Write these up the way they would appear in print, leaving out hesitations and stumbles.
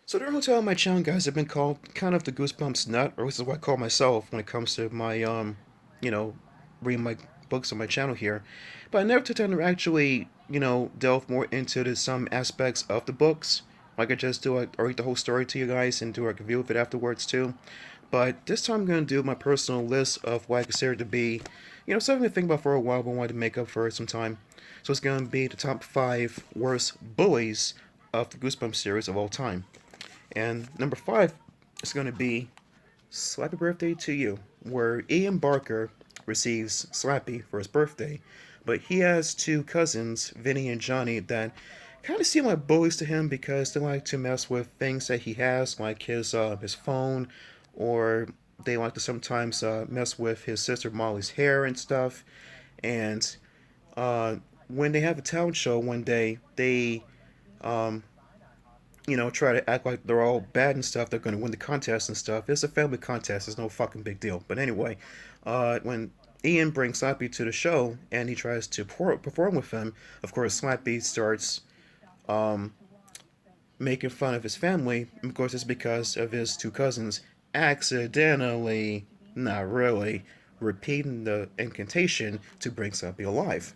So the whole time on my channel, guys, I've been called kind of the Goosebumps nut, or this is what I call myself when it comes to my you know, reading my books on my channel here. But I never took time to actually, delve more into some aspects of the books. Like I just do, I read the whole story to you guys and do a review of it afterwards too. But this time I'm gonna do my personal list of what I consider to be, something to think about for a while, but wanted to make up for it some time. So it's gonna be the top 5 worst bullies of the Goosebumps series of all time. And number 5 is going to be Slappy Birthday to You, where Ian Barker receives Slappy for his birthday, but he has two cousins, Vinny and Johnny, that kind of seem like bullies to him because they like to mess with things that he has, like his phone, or they like to sometimes mess with his sister Molly's hair and stuff. And uh, when they have a talent show one day, they um, try to act like they're all bad and stuff. They're going to win the contest and stuff. It's a family contest. It's no fucking big deal. But anyway, when Ian brings Slappy to the show and he tries to perform with him, of course, Slappy starts um, making fun of his family. Of course, it's because of his two cousins accidentally, not really, repeating the incantation to bring Slappy alive.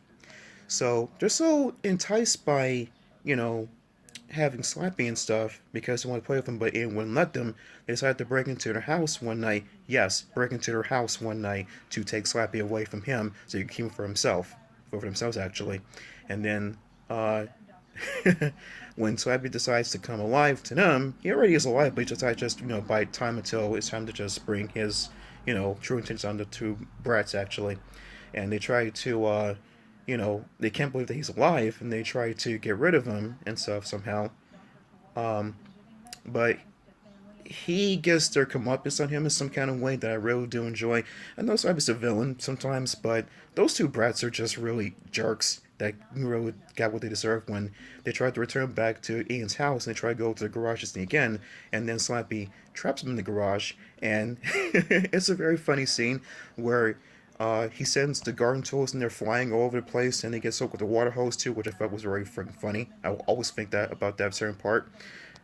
So they're so enticed by, you know, having Slappy and stuff because they want to play with him, but Ian wouldn't let them. They decided to break into their house one night. Yes, break into their house one night to take Slappy away from him so he could keep him for themselves actually. And then uh, when Slappy decides to come alive to them, he already is alive, but he decides just bide time until it's time to just bring his true intentions on the two brats actually, and they try to they can't believe that he's alive, and they try to get rid of him and stuff somehow. Um, but he gets their comeuppance on him in some kind of way that I really do enjoy. I know Cyber's a villain sometimes, but those two brats are just really jerks that really got what they deserve when they tried to return back to Ian's house and they try to go to the garage to sneak in, and then Slappy traps him in the garage, and it's a very funny scene where he sends the garden tools and they're flying all over the place, and they get soaked with the water hose too, which I thought was very freaking funny. I will always think that about that certain part.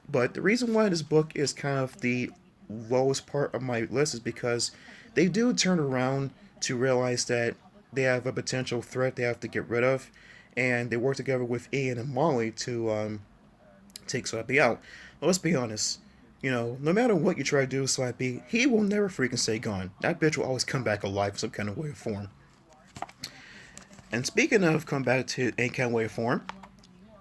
But the reason why this book is kind of the lowest part of my list is because they do turn around to realize that they have a potential threat they have to get rid of, and they work together with Ian and Molly to take Slappy out. Well, let's be honest. No matter what you try to do with Slappy, he will never freaking stay gone. That bitch will always come back alive in some kind of way or form. And speaking of come back to any kind of way or form,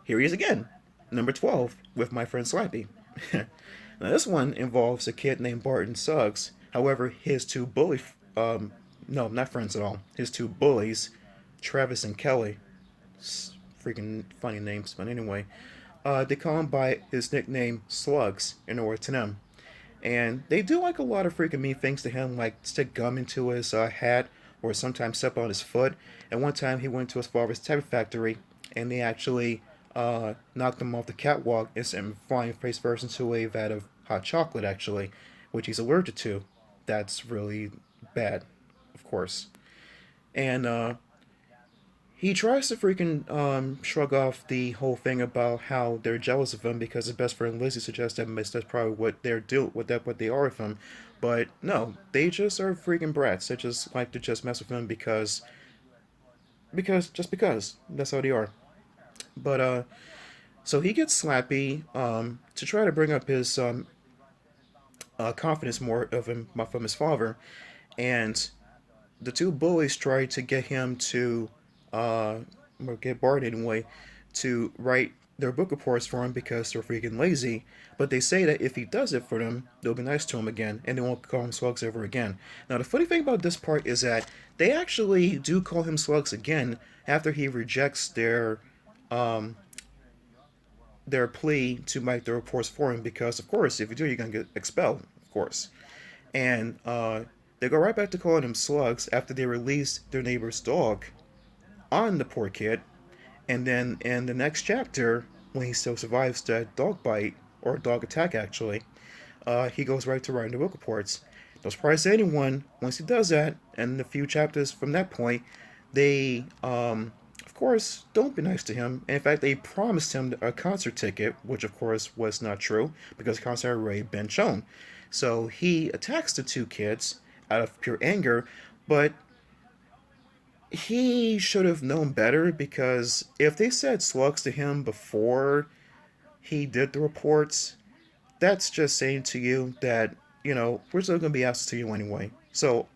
here he is again, number 12, with my friend Slappy. Now, this one involves a kid named Barton Suggs. However, his two no, not friends at all. His two bullies, Travis and Kelly, freaking funny names, but anyway, they call him by his nickname Slugs in order to them. And they do like a lot of freaking mean things to him, like stick gum into his hat or sometimes step on his foot. And one time he went to his father's tattoo factory and they actually knocked him off the catwalk and sent him flying face first into a vat of hot chocolate, actually, which he's allergic to. That's really bad, of course. And he tries to freaking shrug off the whole thing about how they're jealous of him because his best friend Lizzie suggests that that's probably what they're doing, what they are with him. But no, they just are freaking brats. They just like to just mess with him because that's how they are. But so he gets Slappy to try to bring up his confidence more of him from his father, and the two bullies try to get him to, or get Bart anyway, to write their book reports for him because they're freaking lazy. But they say that if he does it for them, they'll be nice to him again and they won't call him Slugs ever again. Now, the funny thing about this part is that they actually do call him Slugs again after he rejects um, their plea to make the reports for him because, of course, if you do, you're going to get expelled, of course. And they go right back to calling him Slugs after they release their neighbor's dog on the poor kid. And then in the next chapter, when he still survives that dog bite, or dog attack actually, he goes right to writing the book reports. No surprise to anyone, once he does that, and a few chapters from that point, they, of course, don't be nice to him. And in fact, they promised him a concert ticket, which of course was not true because the concert had already been shown. So he attacks the two kids out of pure anger, but he should have known better because if they said slugs to him before he did the reports, that's just saying to you that, we're still going to be asked to you anyway. So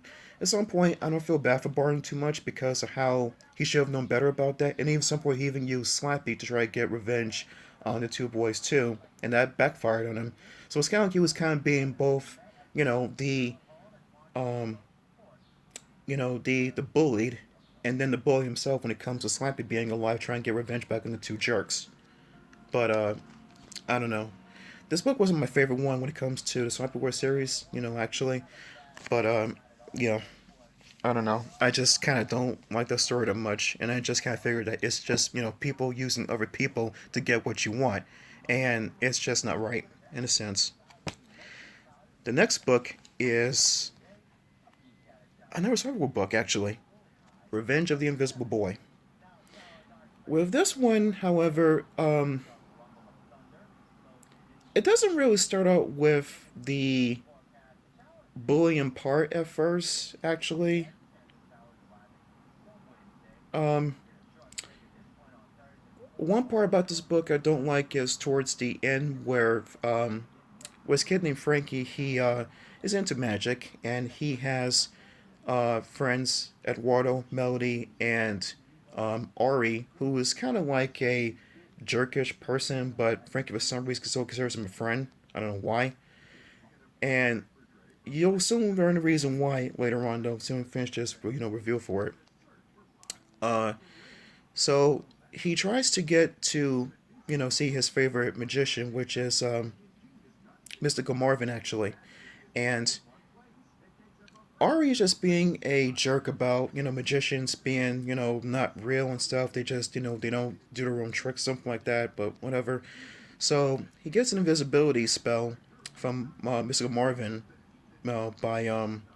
at some point, I don't feel bad for Barton too much because of how he should have known better about that. And even at some point, he even used Slappy to try to get revenge on the two boys too, and that backfired on him. So it's kind of like he was kind of being both, you know, the um, the bullied, and then the bully himself when it comes to Slappy being alive, trying to get revenge back on the two jerks. But I don't know. This book wasn't my favorite one when it comes to the Slappy War series, actually. But yeah, I don't know. I just kind of don't like the story that much, and I just kind of figured that it's just people using other people to get what you want, and it's just not right in a sense. The next book is another survival book actually, Revenge of the Invisible Boy. With this one, however, it doesn't really start out with the bullying part at first. Actually, um, one part about this book I don't like is towards the end where this kid named Frankie, he is into magic and he has friends Eduardo, Melody, and Ari, who is kind of like a jerkish person, but Frankie for some reason still considers him a friend. I don't know why. And you'll soon learn the reason why later on, though. Soon finish this, review for it. Uh, so he tries to get to, see his favorite magician, which is Mystical Marvin, actually. And Ari is just being a jerk about, magicians being, not real and stuff. They just, they don't do their own tricks, something like that, but whatever. So he gets an invisibility spell from Mystical Marvin by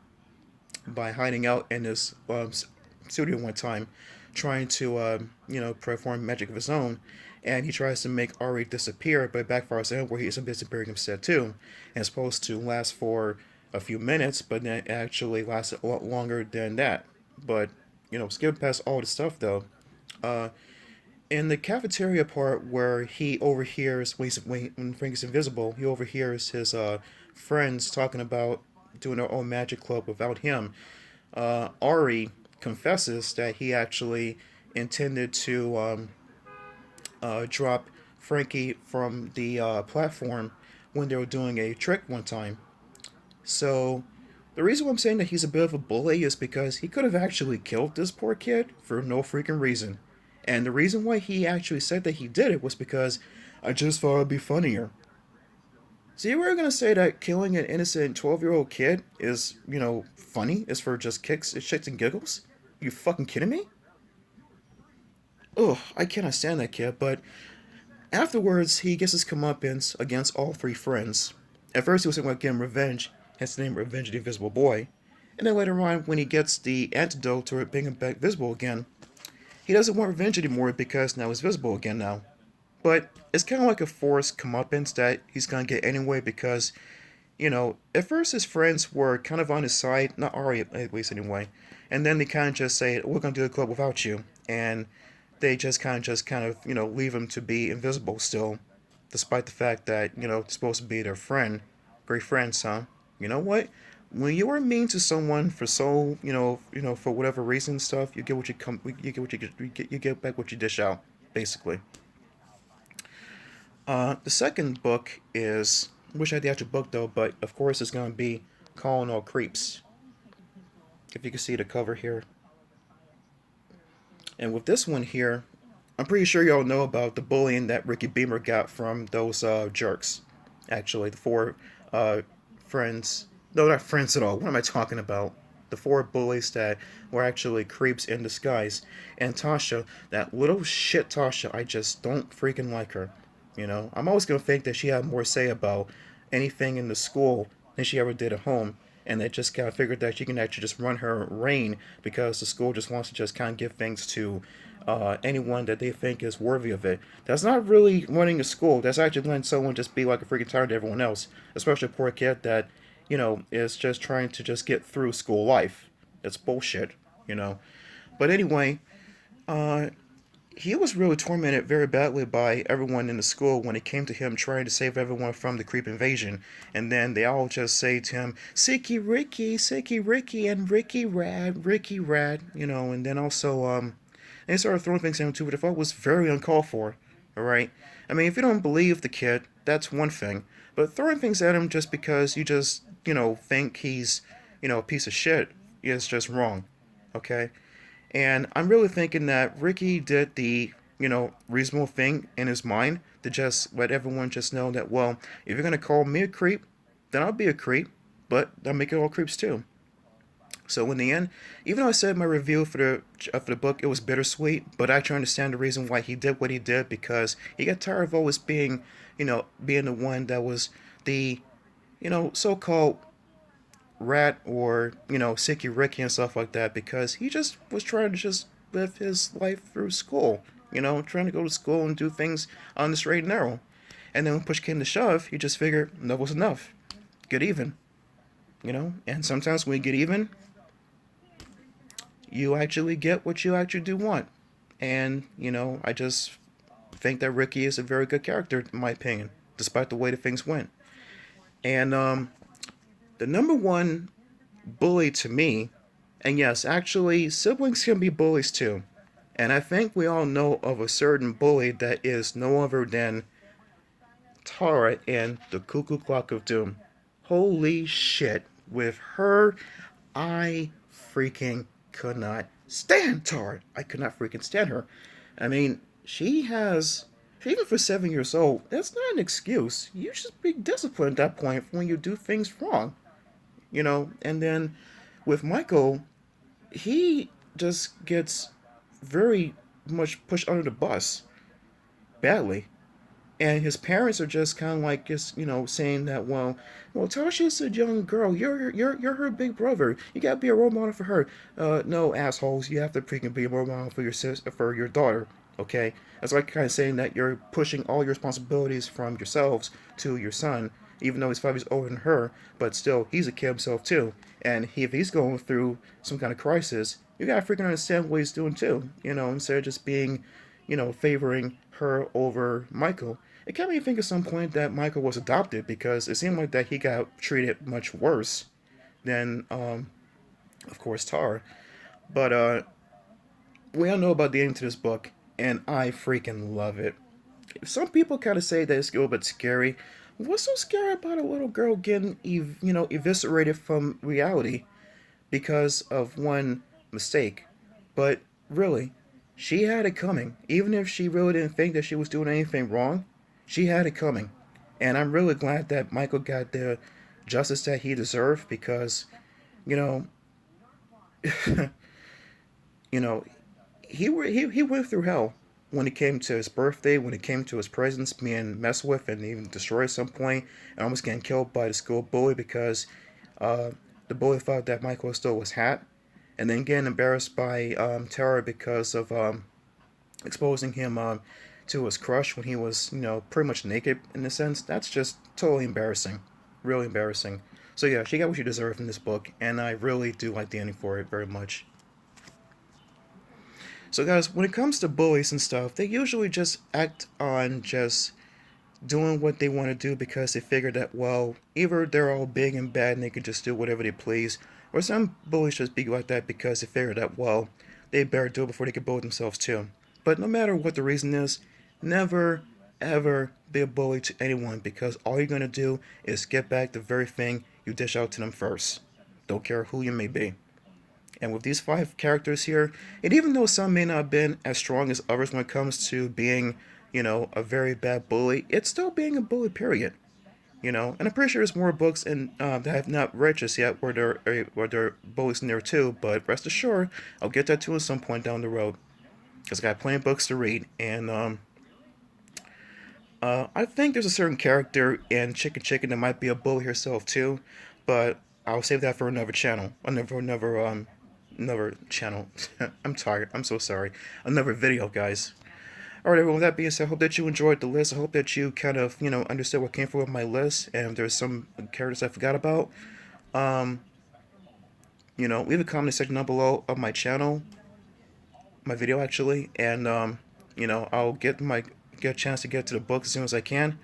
hiding out in this studio one time, trying to perform magic of his own, and he tries to make Ari disappear, but it backfires on him where he ends up disappearing himself too, and it's supposed to last for a few minutes, but then it actually lasted a lot longer than that. But skipping past all the stuff though, uh, in the cafeteria part where he overhears when Frank's invisible, he overhears his friends talking about doing their own magic club without him. Ari confesses that he actually intended to drop Frankie from the platform when they were doing a trick one time. So, the reason why I'm saying that he's a bit of a bully is because he could have actually killed this poor kid for no freaking reason. And the reason why he actually said that he did it was because I just thought it'd be funnier. So you were gonna say that killing an innocent 12-year-old kid is, funny? Is for just kicks, shits, and giggles? You fucking kidding me? Ugh, I cannot stand that kid, but afterwards he gets his comeuppance against all three friends. At first he was thinking about getting revenge, hence the name Revenge of the Invisible Boy. And then later on, when he gets the antidote to it being him back visible again, he doesn't want revenge anymore because now he's visible again now. But it's kind of like a forced comeuppance that he's gonna get anyway because, at first his friends were kind of on his side, not Ari at least anyway, and then they kind of just say, "We're gonna do the club without you," and they just kind of leave him to be invisible still, despite the fact that it's supposed to be their friend, great friends, huh? You know what? When you are mean to someone for so for whatever reason and stuff, you get what you get what you get back what you dish out, basically. The second book is, I wish I had the actual book though, but of course it's gonna be Calling All Creeps. If you can see the cover here, and with this one here, I'm pretty sure y'all know about the bullying that Ricky Beamer got from those jerks. Actually, the four uh, friends. No, not friends at all. What am I talking about? The four bullies that were actually creeps in disguise. And Tasha, that little shit Tasha, I just don't freaking like her. I'm always going to think that she had more say about anything in the school than she ever did at home. And they just kind of figured that she can actually just run her reign because the school just wants to just kind of give things to anyone that they think is worthy of it. That's not really running a school. That's actually letting someone just be like a freaking tyrant to everyone else, especially a poor kid that, is just trying to just get through school life. It's bullshit, you know. But anyway, uh, he was really tormented very badly by everyone in the school when it came to him trying to save everyone from the creep invasion. And then they all just say to him, Sicky Ricky, and Ricky Rad, and then also, they started throwing things at him too, which I thought was very uncalled for, alright? I mean, if you don't believe the kid, that's one thing. But throwing things at him just because you just, think he's, a piece of shit is just wrong, okay? And I'm really thinking that Ricky did the, reasonable thing in his mind to just let everyone just know that, well, if you're going to call me a creep, then I'll be a creep, but I'll make it all creeps too. So in the end, even though I said in my review for the book it was bittersweet, but I actually understand the reason why he did what he did because he got tired of always being, being the one that was the, so-called rat or Sicky Ricky and stuff like that because he just was trying to just live his life through school, trying to go to school and do things on the straight and narrow. And then when push came to shove, he just figured enough was enough. Get even, And sometimes when you get even, you actually get what you actually do want. And I just think that Ricky is a very good character in my opinion, despite the way the things went. And the number one bully to me, and yes, actually, siblings can be bullies too. And I think we all know of a certain bully that is no other than Tara in the Cuckoo Clock of Doom. Holy shit. With her, I freaking could not stand Tara. I could not freaking stand her. I mean, even for 7 years old, that's not an excuse. You should be disciplined at that point when you do things wrong. And then with Michael, he just gets very much pushed under the bus badly. And his parents are just kind of like just saying that well Tasha's a young girl, you're her big brother, you gotta be a role model for her. No, assholes, you have to freaking be a role model for your sister, for your daughter. Okay, that's like kind of saying that you're pushing all your responsibilities from yourselves to your son, even though he's 5 years older than her, but still he's a kid himself too. And if he's going through some kind of crisis, you gotta freaking understand what he's doing too. Instead of just being, favoring her over Michael. It kept me think at some point that Michael was adopted because it seemed like that he got treated much worse than, of course, Tar. But we all know about the ending to this book, and I freaking love it. Some people kind of say that it's a little bit scary. What's so scary about a little girl getting, eviscerated from reality because of one mistake? But really, she had it coming. Even if she really didn't think that she was doing anything wrong, she had it coming. And I'm really glad that Michael got the justice that he deserved because, you know, you know, he went through hell when it came to his birthday, when it came to his presence being messed with and even destroyed at some point, and almost getting killed by the school bully because uh, the bully thought that Michael stole his hat, and then getting embarrassed by Tara because of exposing him to his crush when he was, pretty much naked in a sense. That's just totally embarrassing, really embarrassing. So yeah, she got what she deserved in this book, and I really do like the ending for it very much. So guys, when it comes to bullies and stuff, they usually just act on just doing what they want to do because they figure that, well, either they're all big and bad and they can just do whatever they please, or some bullies just be like that because they figure that, well, they better do it before they can bully themselves too. But no matter what the reason is, never ever be a bully to anyone because all you're going to do is get back the very thing you dish out to them first. Don't care who you may be. And with these five characters here, and even though some may not have been as strong as others when it comes to being, a very bad bully, it's still being a bully, period. And I'm pretty sure there's more books that I have not read just yet where there are bullies in there too. But rest assured, I'll get that too at some point down the road because I got plenty of books to read. And I think there's a certain character in Chicken Chicken that might be a bully herself too, but I'll save that for another channel, another another channel. I'm tired. I'm so sorry. Another video, guys. All right, everyone. With that being said, I hope that you enjoyed the list. I hope that you kind of, understood what came from with my list, and if there's some characters I forgot about, um, leave a comment section down below of my channel, my video actually, and I'll get a chance to get to the book as soon as I can.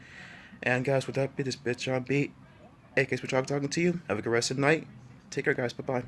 And guys, with that, be this bitch John B. aka Switch talking to you. Have a good rest of the night. Take care, guys. Bye bye.